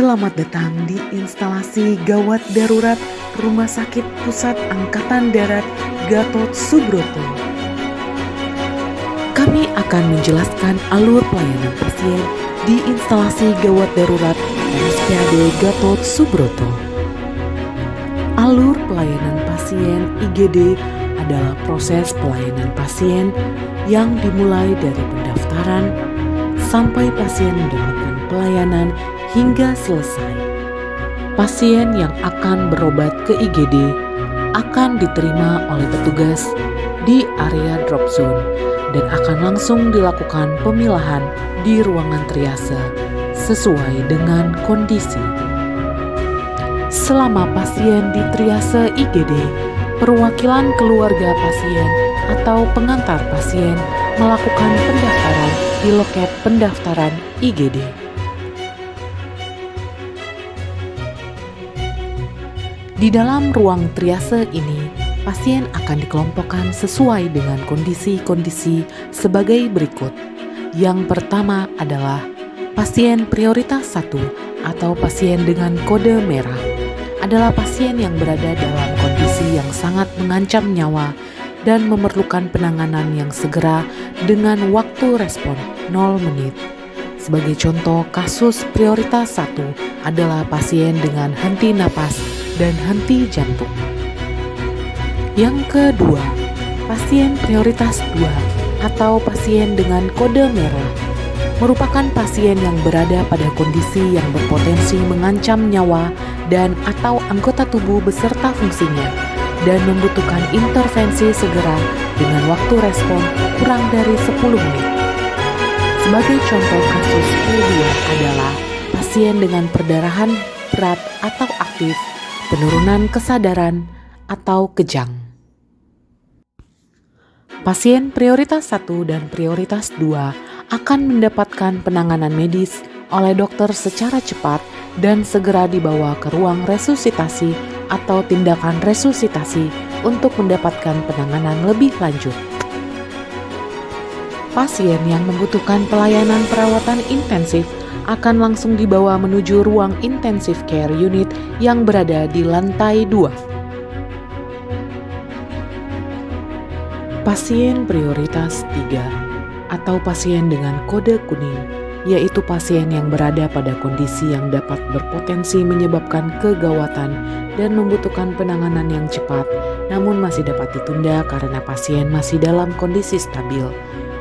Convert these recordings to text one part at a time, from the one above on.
Selamat datang di instalasi gawat darurat Rumah Sakit Pusat Angkatan Darat Gatot Subroto. Kami akan menjelaskan alur pelayanan pasien di instalasi gawat darurat RSPAD Gatot Subroto. Alur pelayanan pasien IGD adalah proses pelayanan pasien yang dimulai dari pendaftaran sampai pasien mendapatkan pelayanan hingga selesai. Pasien yang akan berobat ke IGD akan diterima oleh petugas di area drop zone dan akan langsung dilakukan pemilahan di ruangan triase sesuai dengan kondisi. Selama pasien di triase IGD, perwakilan keluarga pasien atau pengantar pasien melakukan pendaftaran di loket pendaftaran IGD. Di dalam ruang triase ini, pasien akan dikelompokkan sesuai dengan kondisi-kondisi sebagai berikut. Yang pertama adalah pasien prioritas 1 atau pasien dengan kode merah. Adalah pasien yang berada dalam kondisi yang sangat mengancam nyawa dan memerlukan penanganan yang segera dengan waktu respon 0 menit. Sebagai contoh, kasus prioritas 1 adalah pasien dengan henti napas dan henti jantung. Yang kedua, pasien prioritas 2 atau pasien dengan kode merah merupakan pasien yang berada pada kondisi yang berpotensi mengancam nyawa dan atau anggota tubuh beserta fungsinya dan membutuhkan intervensi segera dengan waktu respon kurang dari 10 menit. Sebagai contoh kasus kedua adalah pasien dengan perdarahan berat atau aktif, penurunan kesadaran, atau kejang. Pasien prioritas 1 dan prioritas 2 akan mendapatkan penanganan medis oleh dokter secara cepat dan segera dibawa ke ruang resusitasi atau tindakan resusitasi untuk mendapatkan penanganan lebih lanjut. Pasien yang membutuhkan pelayanan perawatan intensif akan langsung dibawa menuju ruang intensive care unit yang berada di lantai 2. Pasien prioritas 3 atau pasien dengan kode kuning, yaitu pasien yang berada pada kondisi yang dapat berpotensi menyebabkan kegawatan dan membutuhkan penanganan yang cepat, namun masih dapat ditunda karena pasien masih dalam kondisi stabil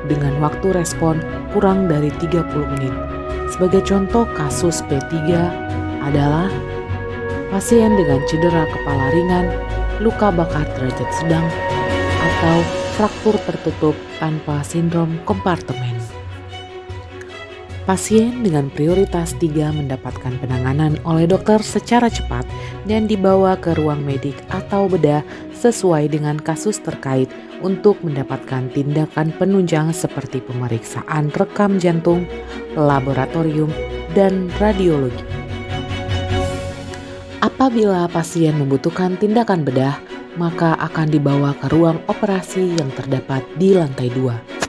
dengan waktu respon kurang dari 30 menit. Sebagai contoh kasus P3 adalah pasien dengan cedera kepala ringan, luka bakar derajat sedang, atau fraktur tertutup tanpa sindrom kompartemen. Pasien dengan prioritas 3 mendapatkan penanganan oleh dokter secara cepat dan dibawa ke ruang medik atau bedah sesuai dengan kasus terkait untuk mendapatkan tindakan penunjang seperti pemeriksaan rekam jantung, laboratorium, dan radiologi. Apabila pasien membutuhkan tindakan bedah, maka akan dibawa ke ruang operasi yang terdapat di lantai 2.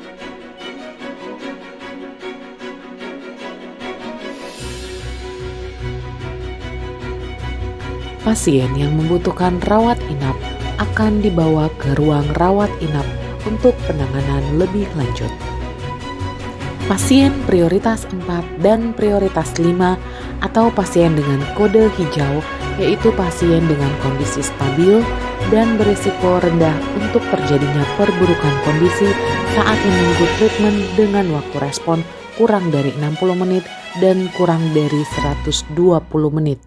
Pasien yang membutuhkan rawat inap akan dibawa ke ruang rawat inap untuk penanganan lebih lanjut. Pasien prioritas 4 dan prioritas 5 atau pasien dengan kode hijau, yaitu pasien dengan kondisi stabil dan berisiko rendah untuk terjadinya perburukan kondisi saat menunggu treatment dengan waktu respon kurang dari 60 menit dan kurang dari 120 menit.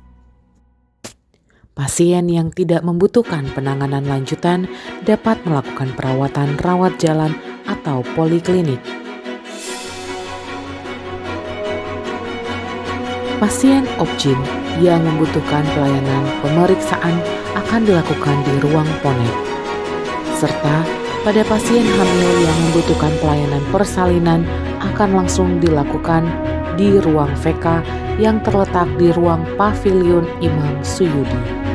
Pasien yang tidak membutuhkan penanganan lanjutan dapat melakukan perawatan rawat jalan atau poliklinik. Pasien OBGYN yang membutuhkan pelayanan pemeriksaan akan dilakukan di ruang ponet. Serta pada pasien hamil yang membutuhkan pelayanan persalinan akan langsung dilakukan di ruang VK yang terletak di ruang pavilion Imam Suyudi.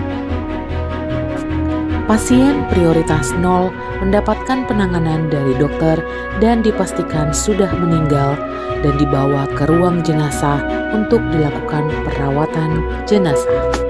Pasien prioritas 0 mendapatkan penanganan dari dokter dan dipastikan sudah meninggal dan dibawa ke ruang jenazah untuk dilakukan perawatan jenazah.